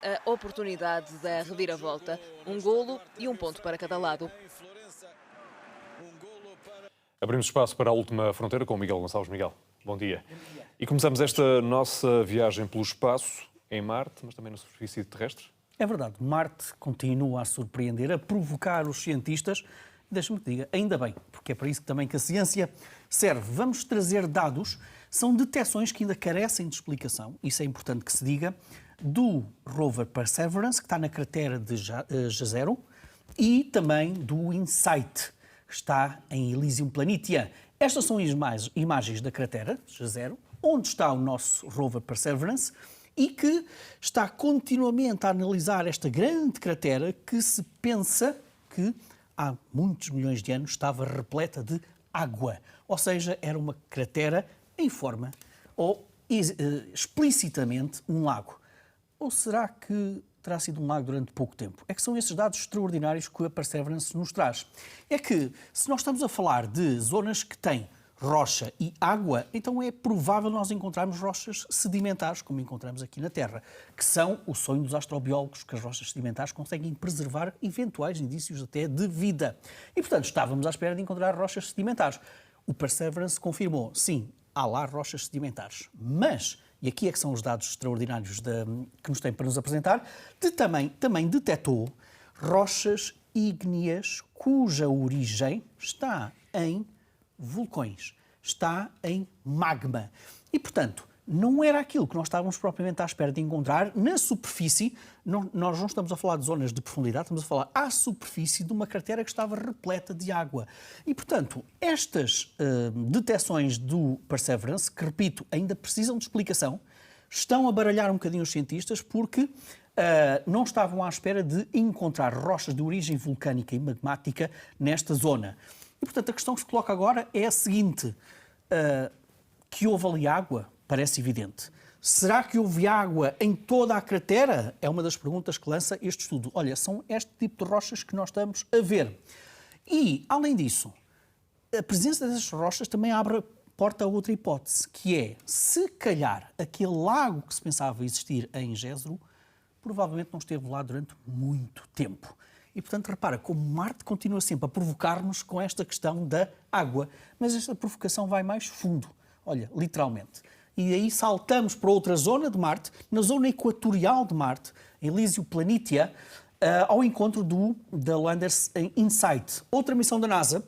A oportunidade da reviravolta, um golo e um ponto para cada lado. Abrimos espaço para a última fronteira com o Miguel Gonçalves. Miguel, bom dia. E começamos esta nossa viagem pelo espaço, em Marte, mas também na superfície terrestre. É verdade, Marte continua a surpreender, a provocar os cientistas. Deixa-me que diga, ainda bem, porque é para isso também que a ciência serve. Vamos trazer dados, são detecções que ainda carecem de explicação, isso é importante que se diga, do rover Perseverance, que está na cratera de Jezero, e também do InSight, que está em Elysium Planitia. Estas são as imagens da cratera de Jezero, onde está o nosso rover Perseverance, e que está continuamente a analisar esta grande cratera que se pensa que há muitos milhões de anos estava repleta de água. Ou seja, era uma cratera em forma ou explicitamente um lago. Ou será que terá sido um lago durante pouco tempo? É que são esses dados extraordinários que a Perseverance nos traz. É que, se nós estamos a falar de zonas que têm rocha e água, então é provável nós encontrarmos rochas sedimentares, como encontramos aqui na Terra, que são o sonho dos astrobiólogos, que as rochas sedimentares conseguem preservar eventuais indícios até de vida. E, portanto, estávamos à espera de encontrar rochas sedimentares. O Perseverance confirmou, sim, há lá rochas sedimentares, mas, e aqui é que são os dados extraordinários que nos tem para nos apresentar, também detectou rochas ígneas cuja origem está em vulcões, está em magma. E, portanto, não era aquilo que nós estávamos propriamente à espera de encontrar na superfície. Nós não estamos a falar de zonas de profundidade, estamos a falar à superfície de uma cratera que estava repleta de água. E, portanto, estas detecções do Perseverance, que, repito, ainda precisam de explicação, estão a baralhar um bocadinho os cientistas porque não estavam à espera de encontrar rochas de origem vulcânica e magmática nesta zona. E, portanto, a questão que se coloca agora é a seguinte, que houve ali água, parece evidente. Será que houve água em toda a cratera? É uma das perguntas que lança este estudo. Olha, são este tipo de rochas que nós estamos a ver. E, além disso, a presença dessas rochas também abre porta a outra hipótese, que é, se calhar, aquele lago que se pensava existir em Jezero, provavelmente não esteve lá durante muito tempo. E, portanto, repara, como Marte continua sempre a provocar-nos com esta questão da água, mas esta provocação vai mais fundo, olha, literalmente. E aí saltamos para outra zona de Marte, na zona equatorial de Marte, em Elysium Planitia, ao encontro da Lander InSight, outra missão da NASA,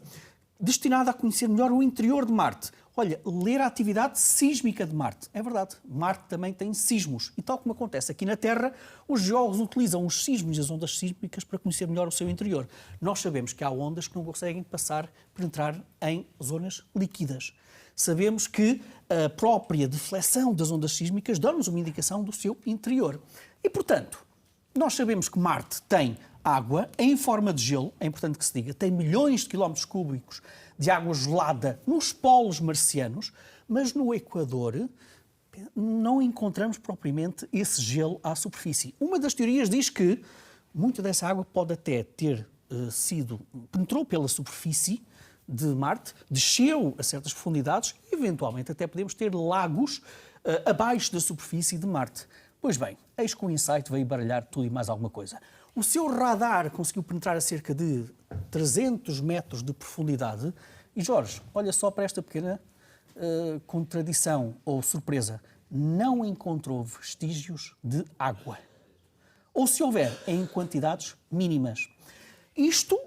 destinada a conhecer melhor o interior de Marte. Olha, ler a atividade sísmica de Marte. É verdade, Marte também tem sismos. E tal como acontece aqui na Terra, os geólogos utilizam os sismos e as ondas sísmicas para conhecer melhor o seu interior. Nós sabemos que há ondas que não conseguem penetrar em zonas líquidas. Sabemos que a própria deflexão das ondas sísmicas dá-nos uma indicação do seu interior. E, portanto, nós sabemos que Marte tem água em forma de gelo, é importante que se diga, tem milhões de quilómetros cúbicos de água gelada nos polos marcianos, mas no Equador não encontramos propriamente esse gelo à superfície. Uma das teorias diz que muita dessa água pode até ter penetrou pela superfície de Marte, desceu a certas profundidades e, eventualmente, até podemos ter lagos abaixo da superfície de Marte. Pois bem, eis que o InSight veio baralhar tudo e mais alguma coisa. O seu radar conseguiu penetrar a cerca de 300 metros de profundidade. E, Jorge, olha só para esta pequena contradição ou surpresa. Não encontrou vestígios de água. Ou, se houver, é em quantidades mínimas. Isto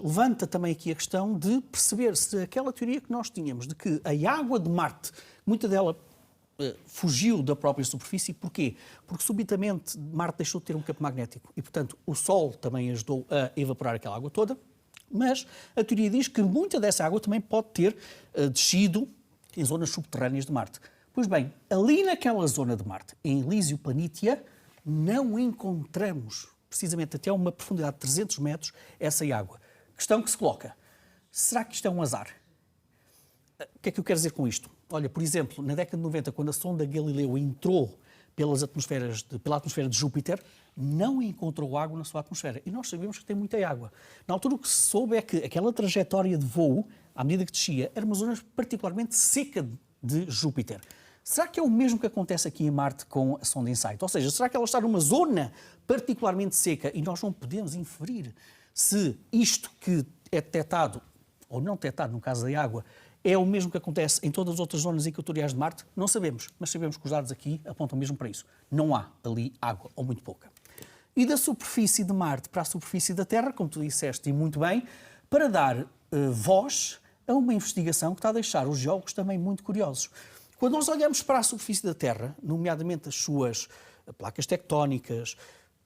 levanta também aqui a questão de perceber se aquela teoria que nós tínhamos de que a água de Marte, muita dela fugiu da própria superfície. Porquê? Porque subitamente Marte deixou de ter um campo magnético e, portanto, o Sol também ajudou a evaporar aquela água toda, mas a teoria diz que muita dessa água também pode ter descido em zonas subterrâneas de Marte. Pois bem, ali naquela zona de Marte, em Elysium Planitia, não encontramos, precisamente até uma profundidade de 300 metros, essa água. Questão que se coloca, será que isto é um azar? O que é que eu quero dizer com isto? Olha, por exemplo, na década de 90, quando a sonda Galileu entrou pela atmosfera de Júpiter, não encontrou água na sua atmosfera. E nós sabemos que tem muita água. Na altura, o que se soube é que aquela trajetória de voo, à medida que descia, era uma zona particularmente seca de Júpiter. Será que é o mesmo que acontece aqui em Marte com a sonda InSight? Ou seja, será que ela está numa zona particularmente seca e nós não podemos inferir se isto que é detectado, ou não detectado no caso da água, é o mesmo que acontece em todas as outras zonas equatoriais de Marte? Não sabemos, mas sabemos que os dados aqui apontam mesmo para isso. Não há ali água, ou muito pouca. E da superfície de Marte para a superfície da Terra, como tu disseste e muito bem, para dar voz a uma investigação que está a deixar os geólogos também muito curiosos. Quando nós olhamos para a superfície da Terra, nomeadamente as suas placas tectónicas,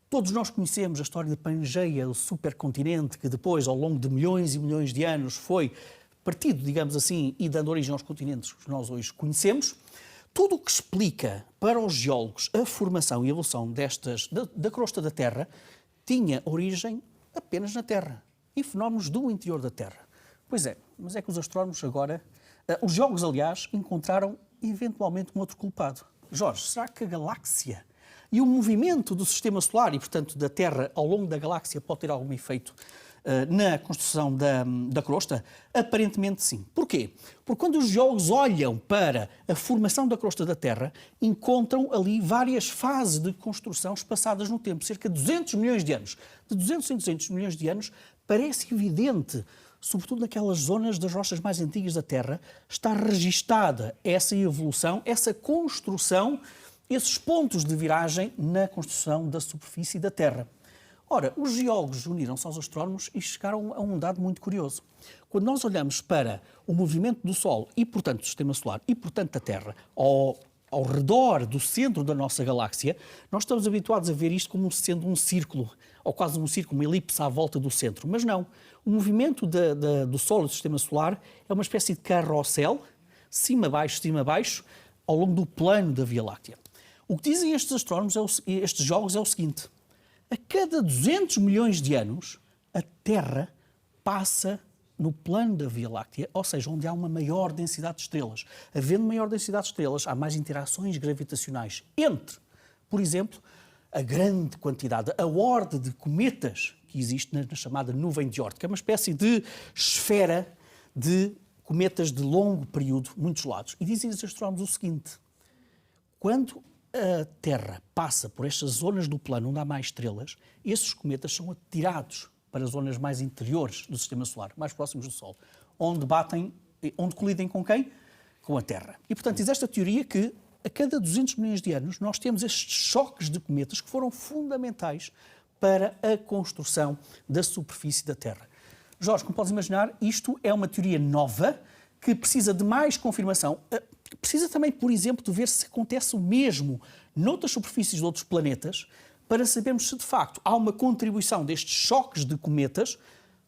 todos nós conhecemos a história de Pangeia, o supercontinente que depois, ao longo de milhões e milhões de anos, foi partido, digamos assim, e dando origem aos continentes que nós hoje conhecemos. Tudo o que explica para os geólogos a formação e a evolução da crosta da Terra tinha origem apenas na Terra e fenómenos do interior da Terra. Pois é, mas é que os astrónomos agora, os geólogos, aliás, encontraram eventualmente um outro culpado. Jorge, será que a galáxia e o movimento do sistema solar e, portanto, da Terra ao longo da galáxia pode ter algum efeito na construção da crosta? Aparentemente sim. Porquê? Porque quando os geólogos olham para a formação da crosta da Terra, encontram ali várias fases de construção espaçadas no tempo, cerca de 200 milhões de anos. De 200 em 200 milhões de anos, parece evidente, sobretudo naquelas zonas das rochas mais antigas da Terra, está registada essa evolução, essa construção, esses pontos de viragem na construção da superfície da Terra. Ora, os geólogos uniram-se aos astrónomos e chegaram a um dado muito curioso. Quando nós olhamos para o movimento do Sol e, portanto, do Sistema Solar e, portanto, da Terra, ao redor do centro da nossa galáxia, nós estamos habituados a ver isto como sendo um círculo, ou quase um círculo, uma elipse à volta do centro. Mas não. O movimento do Sol e do Sistema Solar é uma espécie de carrossel, cima-baixo, ao longo do plano da Via Láctea. O que dizem estes astrónomos, estes geólogos, é o seguinte: a cada 200 milhões de anos, a Terra passa no plano da Via Láctea, ou seja, onde há uma maior densidade de estrelas. Havendo maior densidade de estrelas, há mais interações gravitacionais entre, por exemplo, a grande quantidade, a horde de cometas que existe na chamada nuvem de Oort, que é uma espécie de esfera de cometas de longo período, muito gelados. E dizem os astrónomos o seguinte: quando a Terra passa por estas zonas do plano onde há mais estrelas, esses cometas são atirados para zonas mais interiores do Sistema Solar, mais próximos do Sol, onde colidem com quem? Com a Terra. E, portanto, diz esta teoria que a cada 200 milhões de anos nós temos estes choques de cometas que foram fundamentais para a construção da superfície da Terra. Jorge, como podes imaginar, isto é uma teoria nova que precisa de mais confirmação. Precisa também, por exemplo, de ver se acontece o mesmo noutras superfícies de outros planetas, para sabermos se, de facto, há uma contribuição destes choques de cometas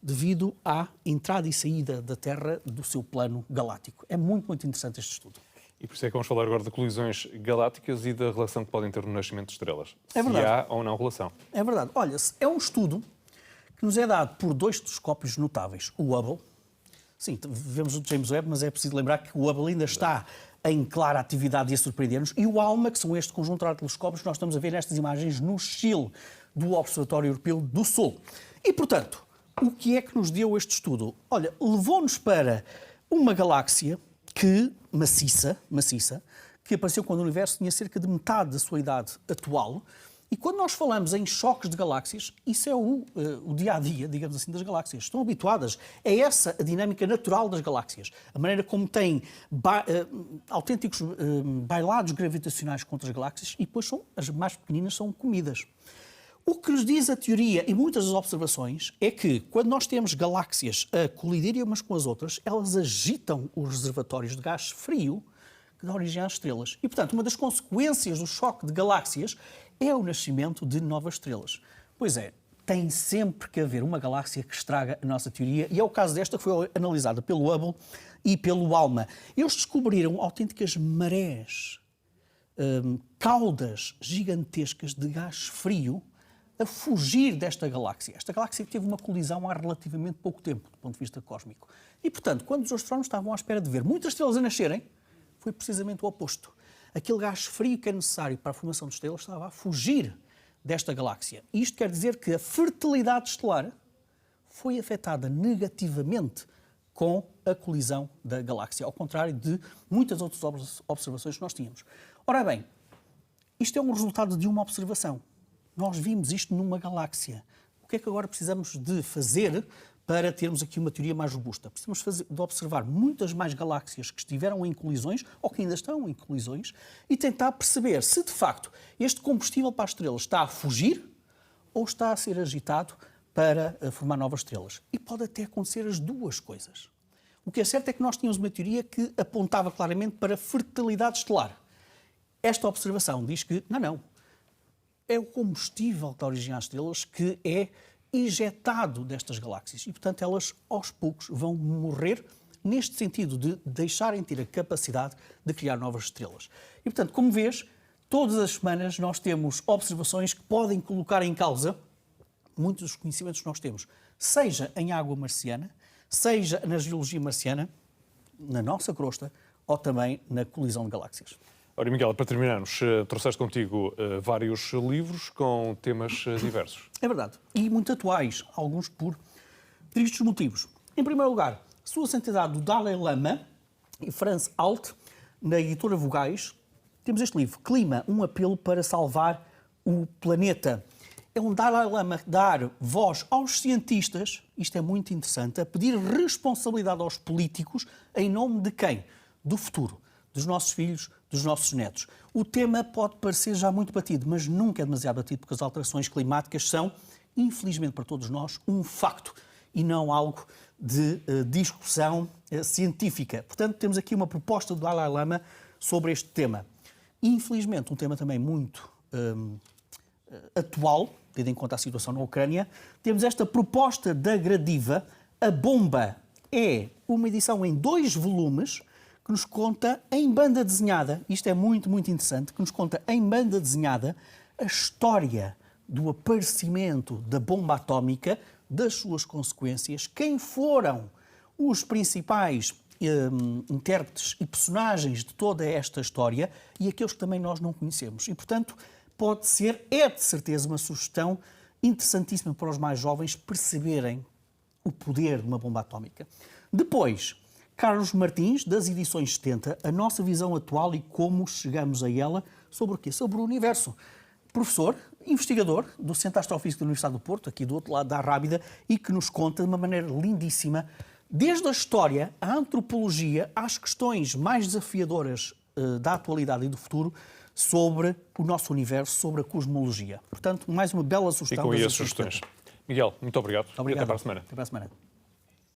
devido à entrada e saída da Terra do seu plano galáctico. É muito, muito interessante este estudo. E por isso é que vamos falar agora de colisões galácticas e da relação que podem ter no nascimento de estrelas. É verdade. Se há ou não relação. É verdade. Olha, é um estudo que nos é dado por dois telescópios notáveis. O Hubble, sim, vemos o James Webb, mas é preciso lembrar que o Hubble ainda está em clara atividade e a surpreender-nos, e o ALMA, que são este conjunto de telescópios que nós estamos a ver nestas imagens no Chile, do Observatório Europeu do Sul. E, portanto, o que é que nos deu este estudo? Olha, levou-nos para uma galáxia maciça, que apareceu quando o universo tinha cerca de metade da sua idade atual. E quando nós falamos em choques de galáxias, isso é o dia-a-dia, digamos assim, das galáxias. Estão habituadas. É essa a dinâmica natural das galáxias. A maneira como têm autênticos bailados gravitacionais contra as galáxias e depois as mais pequeninas são comidas. O que nos diz a teoria e muitas das observações é que, quando nós temos galáxias a colidirem umas com as outras, elas agitam os reservatórios de gás frio que dá origem às estrelas. E, portanto, uma das consequências do choque de galáxias é o nascimento de novas estrelas. Pois é, tem sempre que haver uma galáxia que estraga a nossa teoria, e é o caso desta que foi analisada pelo Hubble e pelo ALMA. Eles descobriram autênticas marés, caudas gigantescas de gás frio a fugir desta galáxia. Esta galáxia teve uma colisão há relativamente pouco tempo, do ponto de vista cósmico. E, portanto, quando os astrónomos estavam à espera de ver muitas estrelas a nascerem, foi precisamente o oposto. Aquele gás frio que é necessário para a formação de estrelas estava a fugir desta galáxia. Isto quer dizer que a fertilidade estelar foi afetada negativamente com a colisão da galáxia, ao contrário de muitas outras observações que nós tínhamos. Ora bem, isto é um resultado de uma observação. Nós vimos isto numa galáxia. O que é que agora precisamos de fazer para termos aqui uma teoria mais robusta? Precisamos de observar muitas mais galáxias que estiveram em colisões ou que ainda estão em colisões e tentar perceber se, de facto, este combustível para as estrelas está a fugir ou está a ser agitado para formar novas estrelas. E pode até acontecer as duas coisas. O que é certo é que nós tínhamos uma teoria que apontava claramente para fertilidade estelar. Esta observação diz que, não, é o combustível que dá origem às estrelas que é injetado destas galáxias e, portanto, elas aos poucos vão morrer neste sentido de deixarem de ter a capacidade de criar novas estrelas. E, portanto, como vês, todas as semanas nós temos observações que podem colocar em causa muitos dos conhecimentos que nós temos, seja em água marciana, seja na geologia marciana, na nossa crosta ou também na colisão de galáxias. Ora, Miguel, para terminarmos, trouxeste contigo vários livros com temas diversos. É verdade. E muito atuais, alguns por tristes motivos. Em primeiro lugar, Sua Santidade do Dalai Lama e Franz Alt, na editora Vogais, temos este livro, Clima, um apelo para salvar o planeta. É um Dalai Lama dar voz aos cientistas, isto é muito interessante, a pedir responsabilidade aos políticos em nome de quem? Do futuro, dos nossos filhos, dos nossos netos. O tema pode parecer já muito batido, mas nunca é demasiado batido, porque as alterações climáticas são, infelizmente para todos nós, um facto e não algo de discussão científica. Portanto, temos aqui uma proposta do Dalai Lama sobre este tema. Infelizmente, um tema também muito atual, tendo em conta a situação na Ucrânia, temos esta proposta da Gradiva. A Bomba é uma edição em 2 volumes que nos conta em banda desenhada, isto é muito, muito interessante, que nos conta em banda desenhada a história do aparecimento da bomba atómica, das suas consequências, quem foram os principais intérpretes e personagens de toda esta história e aqueles que também nós não conhecemos. E, portanto, pode ser, é de certeza, uma sugestão interessantíssima para os mais jovens perceberem o poder de uma bomba atómica. Depois, Carlos Martins, das edições 70, a nossa visão atual e como chegamos a ela, sobre o quê? Sobre o universo. Professor, investigador do Centro Astrofísico da Universidade do Porto, aqui do outro lado da Rábida, e que nos conta de uma maneira lindíssima, desde a história, a antropologia, às questões mais desafiadoras da atualidade e do futuro, sobre o nosso universo, sobre a cosmologia. Portanto, mais uma bela sugestão. Ficam aí as sugestões. Miguel, muito obrigado. Obrigado. E até para a semana. Até para a semana.